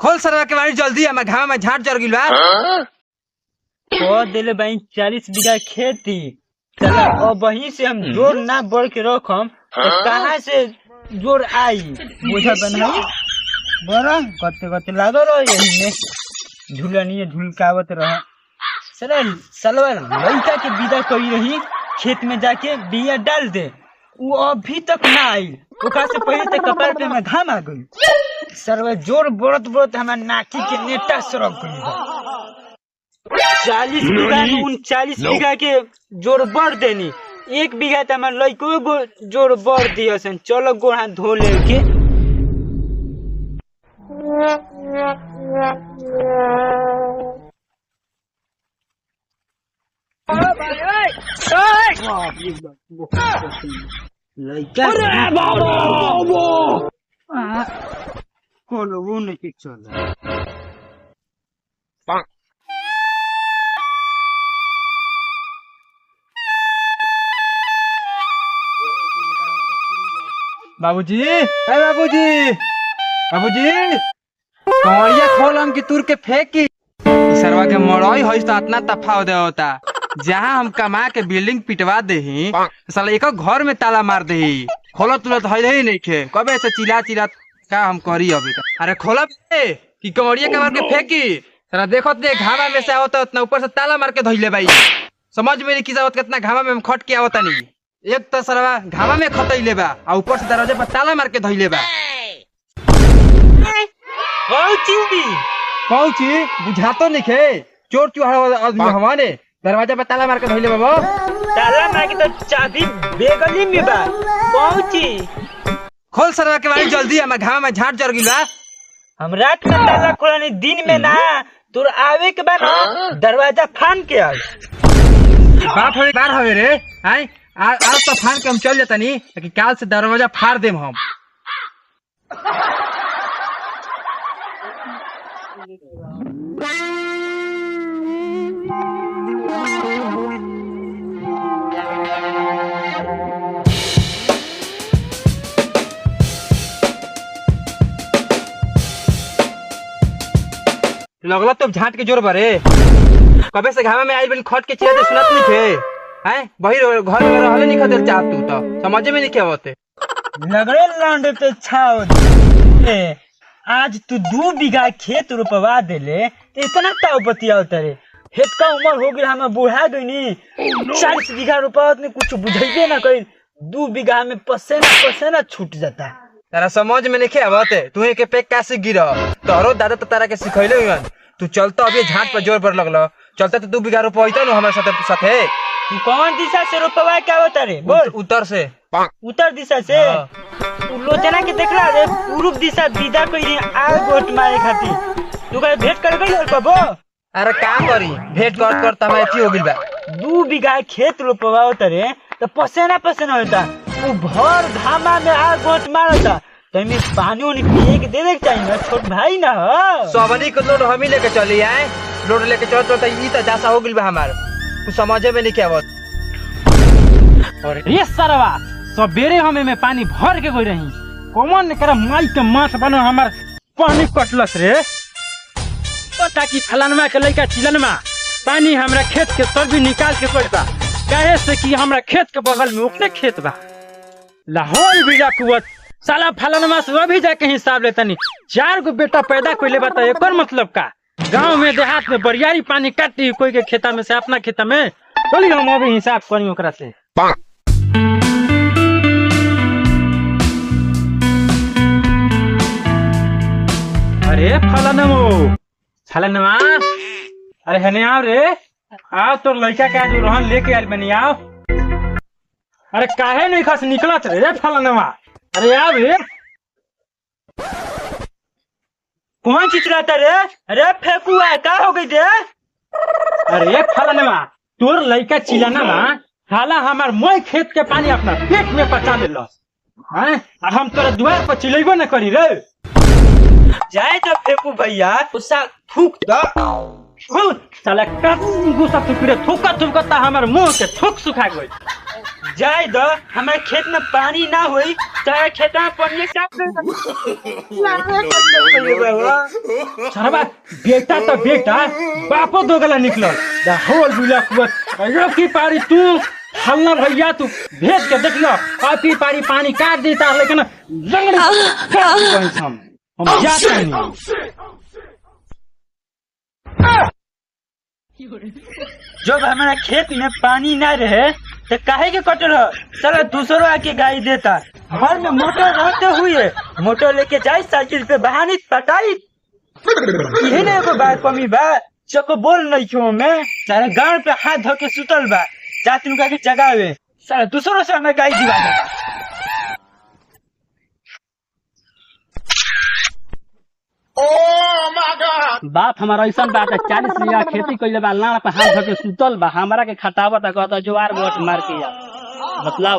खोल सरवा के बाड़ी जल्दी, हमार घामा में झाट जर गिल बा। कह दिले भाई 40 बीघा खेती चला, अब वहीं से हम जोर ना बढ़ के रखम तो कहाँ से जोर आई बोझा बनाई बड़ा कते कते लागो रहो यही में झूलनी झुलकावत रह सरल सलवर लड़का के विदा करी रही खेत में जाके बिया डाल दे, वो अभी तक ना आई, ओकरा से पहले तक कपार पे में घाम आ गई। सरवा जोर बढ़त बढ़त हमार नाकी के नेटा सरक गई। 40 बीघा में 39 बीघा के जोर बढ़ देनी, 1 बीघा तो हमार लड़को जोर बढ़ दिया सन। चलो गोड़ हाथ धो ले के वो नहीं चल बाबूजी, अरे बाबूजी, बाबूजी, कौड़िया खोल हम की तुर के फेंकी। सरवा के मड़ई होइस तो इतना तफा दे होता, जहाँ हम कमा के बिल्डिंग पिटवा दे ही साला एक घर में ताला मार दे ही। खोलो तुरंत है नहीं खे, कबे से चिल्ला चिल्ला का हम करी अभी। अरे खोला कि कौड़िया के मार के फेंकी। साला देखो दे घामा में से आवता उतना ऊपर से ताला मार के धोइले भाई। समझ में नहीं किसा कितना घामा में हम खट के आवता नहीं। एक तो सरवा घामा में खतइले बा और ऊपर से दरवाजे पर ताला मार के धइले बा। पहुंची बुझातो नहीं खे, चोर चुहाड़ा आदमी हमारे दरवाजा पर ताला मार के धइले बा। ताला मार के तो चाबी बेगली में बा। पहुंची खोल सरवा के बाड़ी जल्दी, हमार घामा में झाट जर गिल बा। हम रात में ताला खोलनी, दिन में ना। तोर आवे के बाद दरवाजा फान के आ बात होए बार हवे रे। हाय आज तो फान के हम चल जाता नहीं, लेकिन काल से दरवाजा फाड़ देम हम। लगला तो झाट के जोर बरे, कबे से घामा में आई बन खट के चिल्लाते सुनत नहीं थे। हैं वही घर में रहले नहीं खदर चाह तू तो समझ में नहीं क्या होते। लगरे लांडे पे छाव आज तू 2 बीघा खेत रोपवा देले तो इतना ताव बतिया उतरे। खेत का उम्र हो गई, हम बुढ़ा गई नी। 40 बीघा रोपवा ने कुछ बुझाइबे ना कइल, 2 बीघा में पसेना पसेना छूट जाता। तारा समझ में नहीं क्या होते। तू एक पे कैसे गिरा, तोरो दादा तो तारा के सिखैले हुन। तू चलता अभी झाट पर जोर पर लगलो, चलता तो 2 बीघा रोपवाइता न हमारे साथे। तू कौन दिशा से रोपवा क्या होता रे बोल? उत्तर से। उत्तर दिशा से? तू लोचना के देखला रे पूर्व दिशा विदा कइली आ गोट मारे खातिर। तू का भेंट कर गइल बाबू? अरे का करी भेंट कर कर त हमारे की हो गइल बा। 2 बीघा खेत रोपवा होता रे तो पसेना पसेना होता, तू भर घामा में आ गोट मारता। तमे पानी उनी पिए के दे के चाहिए ना, छोट भाई ना हो। सबनी को लोड हम ही लेके चली आए, लोड लेके चल तो ई त जासा हो गइल बा हमार। तू समझे में नहीं क्या बात। और ये सरवा सबेरे हमें में पानी भर के गई रही, कौन ने कर माई के माथ बनो हमार पानी कटलस रे। पता की फलानमा के लइका चिलनमा पानी हमरा खेत के सब भी निकाल के पड़ता, काहे से कि हमरा खेत के बगल में ओकरे खेत बा। लाहौर बीजा कुवत साला फलानमा से अभी जाके हिसाब लेतनी 4 गो बेटा पैदा कइले बा। त एकर मतलब का गांव में देहात में बरियारी पानी काटी कोई के खेता में से अपना खेता में, बोली हम अभी हिसाब करी ओकरा से। अरे फलानमा अरे हने आओ रे, आओ तोर लड़का का जो रहन लेके आइल बनी, आओ। अरे काहे नहीं खस निकलत रे फलानमा? अरे आओ रे। कौन चिचराता रे? अरे फेकुआ का हो गई रे? अरे फलानमा तोर लड़का चिलाना ना हाला हमार मोय खेत के पानी अपना पेट में पचा लेलो हैं, हम तोरा द्वार पर चिलेबो न करी रे। जाए तो फेकू भैया गुस्सा थूक द साला का गुस्सा थूक रे, थूका थूकता हमार मुंह के थूक सुखा गई। जाए दो हमारे खेत में पानी ना हुई चाहे खेत में पानी सरवा बेटा तो बेटा बापो दोगला निकलल दा होल बुला कुत अयो की पारी तू हल्ला भैया तू भेज के देख लो आपी पारी पानी काट देता लेकिन लंगड़ी हम जाते नहीं। जब हमारा खेत में पानी ना रहे तो काहे के कट रहा चलो दूसरों आके गाड़ी देता। घर में मोटर रहते हुए मोटर लेके जाए साइकिल पे बहानी पटाई यही ना एगो बात कमी बा चको बोल नहीं क्यों मैं सारा गाड़ पे हाथ धो के सुतल बा जाती लुका के जगावे सारा दूसरों से हमें गाड़ी दिवा दे। बाप हमारा ऐसा बात है 40 बीघा खेती कइले बा लाड़ पे हाथ धके सुतल बा हमरा के खटावत कहता जोआर गोट मार के या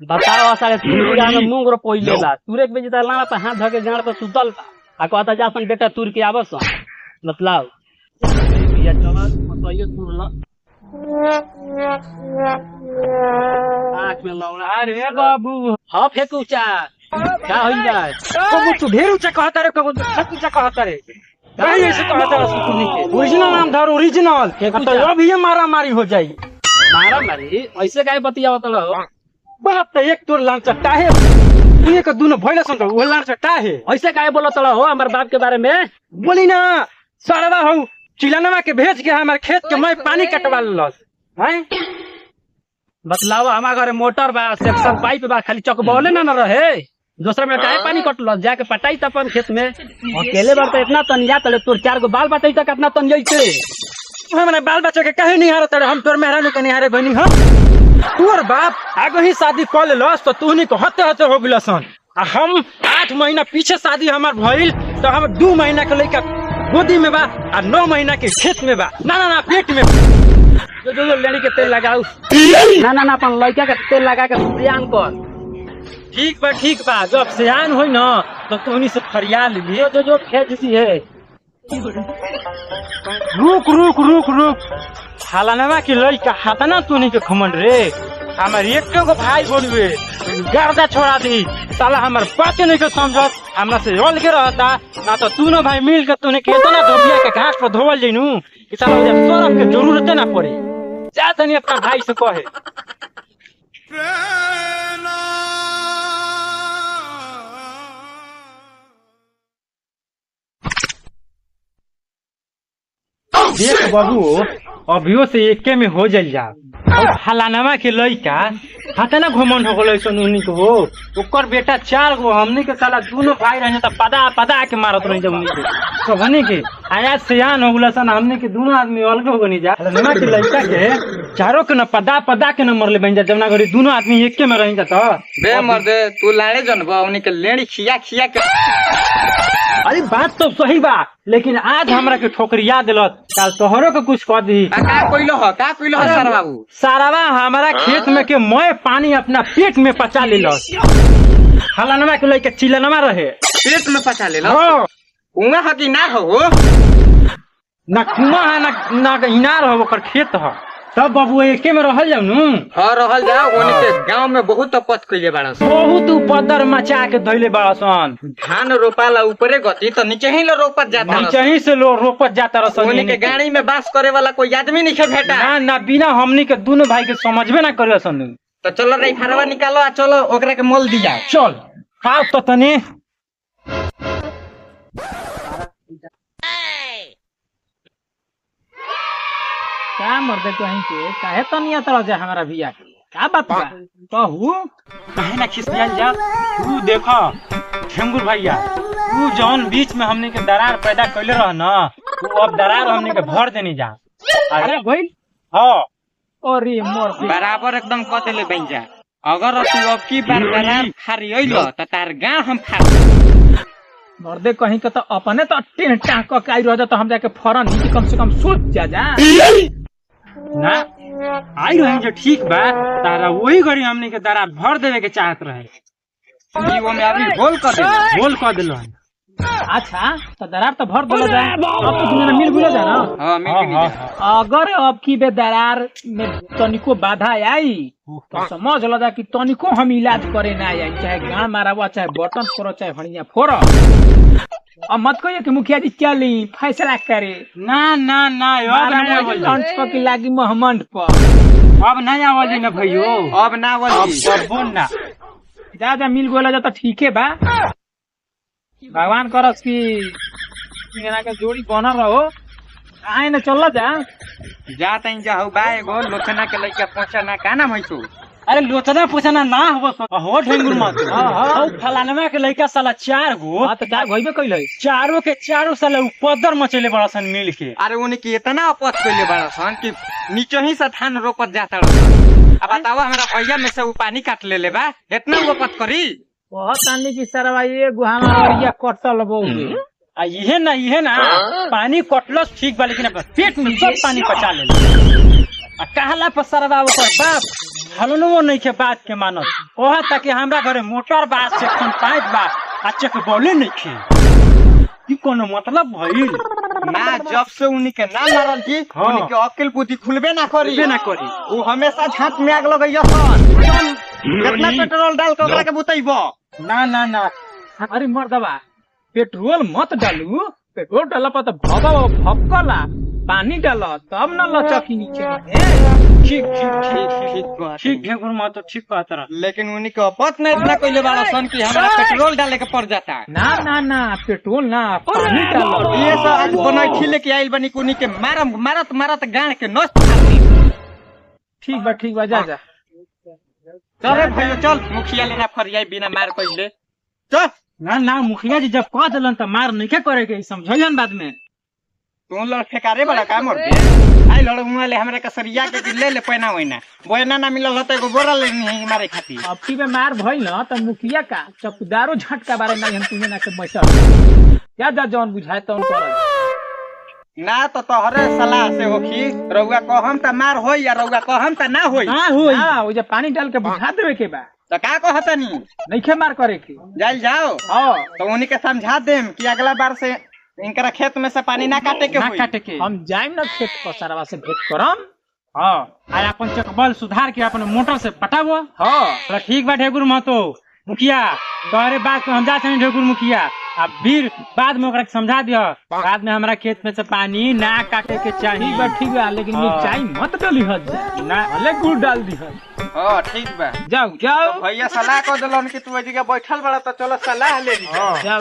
बताओ सारे 3 बीघा में मूंग रो पहिले बा तुरे के बेजता लाड़ पे हाथ धके गाड़ पे सुतल बा आ कहता जा अपन बेटा तुर के आवस बताओ भैया जवान बताइए तुरला आँख में लौड़ा अरे बाबू हाँ फेंकू चा क्या हो जाए कबू तू ढेर ऊंचा कहता रे कबू ऊंचा कहता रे काहे ऐसे कहता रे सुनी के ओरिजिनल नाम धर ओरिजिनल तो अब ये मारा मारी हो जाई मारा मारी ऐसे काहे बतियावत रहो बात तो एक तोर लांच टाहे तू के दोनों भइला सन वो लांच टाहे ऐसे काहे बोलत रहो हमर बाप के बारे में बोली ना सरवा हो चिलनवा के भेज के हमारे खेत के मैं पानी कटवा लस हैं बतलाओ हमारे घरे मोटर बा सेक्शन पाइप बा खाली चकबौले ना रहे दूसरा में काहे पानी कटल जाके पटाई अपन खेत में अकेले बार तो इतना तनिया तले तोर 4 गो बाल बटाई तक अपना तनिया थे हमने बाल बच्चा के कहे नहीं हारत हम तोर मेहरानू के नहीं हारे बनी हम तोर बाप आगे ही शादी कर लेलस तो तू नहीं को हते हते हो गिलसन हम 8 महीना पीछे शादी हमार भइल तो हम 2 महीना के लइका गोदी में बा और 9 महीना के खेत में बा ना पेट में जो लेडी के तेल लगाऊ ना अपन लड़का के तेल लगा के सियान कर ठीक बा जब सियान होई ना तो तोनी से फरियाद लिए जो खेजसी है रुक हालानवा के लड़का हाथना तोनी के खमन रे हमार एक को भाई बोलवे गर्दा छोड़ा दी साला हमार बात नहीं के समझत हमरा से रोल के रहता ना तो तू ना भाई मिल के तूने केतना धोबिया के घास पर धोवल जइनू कि साला उधर सरफ के जरूरत ना पड़े जा तनी अपना भाई से कहे देख बाबू अभियो से एके में हो जाइल जा और फलानामा के लइका हाथना घमंड हो गलो सन उन्हीं को हो ओकर बेटा 4 गो हमनी के साला दोनों भाई रहे त पदा के मारत रही जब उन्हीं के तो भने के आया सियान हो गलो सन हमनी के दोनों आदमी अलग हो गनी जा फलानामा के लइका के चारों के न पदा के न मरले बन जा जबना गरी दोनों आदमी एके में रही जा त बे मर्दे तू लाड़े जनबा उन्हीं के लेड़ी खिया के अरे बात तो सही बा लेकिन आज हमरा के ठोकरिया दिलत काल तोहरो के कुछ कह दी का कइलो ह सर बाबू सारावा हमारा खेत में के मैं पानी अपना पेट में पचा लेलस हलनवा के लेके चिलनवा रहे पेट में पचा लेलस हां कुआं ह कि ना हो ना कुआं है ना इनार हो ओकर खेत ह तब बाबू एके में रहल जाऊ नु हां रहल जाऊ ओने के गांव में बहुत तपत कइले बाड़स बहुत उपदर मचा के धइले बाड़सन धान रोपाला ऊपरे गति तो नीचे ही लो रोपत जाता नीचे ही से लो रोपत जाता रसन ओने के गाड़ी में बास करे वाला कोई आदमी नहीं के भेटा ना बिना हमनी के दोनों भाई के समझबे ना करे सन तो चलो रे फरवा निकालो आ चलो ओकरा के मोल दिया चल खाओ तो तनी क्या मर्दे कहीं के काहे तनिया तरह जा हमारा बिया के का बात बा कहू काहे ना खिसियाल जा तू देखो ठेंगुर भैया तू जौन बीच में हमने के दरार पैदा कइले रह ना तू अब दरार हमने के भर देनी जा अरे भइल हां अरे मोर बराबर एकदम कतेले बन जा अगर तू अब की बार दरार फारी अइलो त तार गांव हम फाड़ मर्दे कहीं के तो अपने तो टेंटा क के आई रह जा तो हम जाके फरन ही कम से कम सोच जा ना आई रहे जो ठीक बा तारा वही घड़ी हमने के दरार भर देवे के चाहत रहे ई वो में अभी गोल कर देलो अच्छा तो दरार तो भर बोला जाए अब तो तुम्हें मिल गुला जाना। हाँ मिल के नहीं जा। अगर अब की बे दरार में तनिको बाधा आई तो समझ लो जा कि तनिको हम इलाज करे ना आई, चाहे गाड़ मारा चाहे बर्तन फोड़ो चाहे हड़िया फोड़ो। अब मत कहिए कि मुखिया जी चली फैसला करे। ना ना ना अब नहीं आवल लंच पर की लागी महमंड पर अब नहीं आवल ना भैयो अब ना बोली अब बोल ना जा मिल गोला जा तो ठीक है बा। भगवान करस की मेरा के जोड़ी बना रहो आए ना चल जा जा तई जा हो बा एगो लोचना के लइका पहुंचा ना का नाम है तू। अरे लोचना पूछना ना हो ढेंगुर मत हां फलानमा के लइका साला 4 गो हां तो का गइबे कइले चारों के चारों साला उपदर मचले बड़ा सन मिल के। अरे उन्हें की इतना अपत कइले बड़ा सन कि नीचे ही से धान रोपत जाता रह। अब बताओ हमरा भैया में से वो पानी काट ले बा इतना उपत करी बहुत तानली की सरवा ये गुहामा और ये कटल बहु आ इहे ना पानी कटलस ठीक बा लेकिन पेट में सब पानी पचा ले आ कहला पर सरवा ओकर बाप हलनो नहीं के बात के मानत ओहा ताकि हमरा घरे मोटर बा से खन पाइप बा आ चेक बोले नहीं खे की कोनो मतलब भइल ना। जब से उन्हीं के ना मारल की उन्हीं के अक्ल बुद्धि खुलबे ना करी वो हमेशा झाट में आग लगैया सन। कितना पेट्रोल डाल के ओकरा के बुतैबो ना ना ना अरे मर्दबा पेट्रोल मत डालू, पेट्रोल डाला पर तो भपकला पानी डालो तब न लचकी नीचे। ठीक ढेंगुर मत तो ठीक कहत रह लेकिन उन्हीं के अपत नहीं इतना कइले बड़ा सन कि हमरा पेट्रोल डाले के पड़ जाता। ना ना ना पेट्रोल ना पानी डालो। ये सब आज बनैठी लेके आइल बनी उन्हीं के मारत मारत गाड़ के नष्ट। ठीक बा जा चल भैया चल मुखिया लेना फरियाई बिना मार कइले चल। ना मुखिया जी जब कह दिलन तो मार नहीं के करे के समझलन बाद में तू लड़ फेकारे बड़ा काम कर आई लड़ हुआ ले हमरा के सरिया के ले पैना होइना बोयना ना मिलल होते एगो बोरा लेनी है मारे खातिर। अब की में मार भइल न त मुखिया का चौकीदारो झटका बारे ना हम तुम्हें ना के बैठल क्या जा जौन बुझाए तौन कर ना तो तोहरे सलाह से होखी रउआ कहम त मार होई या रउआ कहम त ना होई। हां ओ जे पानी डाल के बुझा देवे के बा तो का कहतनी नइखे मार करे के जाइल जाओ। हां तो उन्हीं के समझा देम कि अगला बार से इनकरा खेत में से पानी ना काटे के होई। हम जाइम ना खेत पर सरवा से भेंट करम। हां आ अपन चकबल सुधार के अपन मोटर से पटाबो। हां ठीक बा ढेगुर महतो मुखिया तोहरे बात को हम जा छन ढेगुर मुखिया अब फिर बाद में ओकरा समझा दियो बाद में हमरा खेत में से पानी ना काटे के चाहिए। ठीक बा लेकिन मिर्चाई मत डाली हद ना भले गुड़ डाल दी हद। हां ठीक बा जाओ तो भैया सलाह कर देलन कि तू एजिगा बैठल बड़ा तो चलो सलाह ले ली। जाओ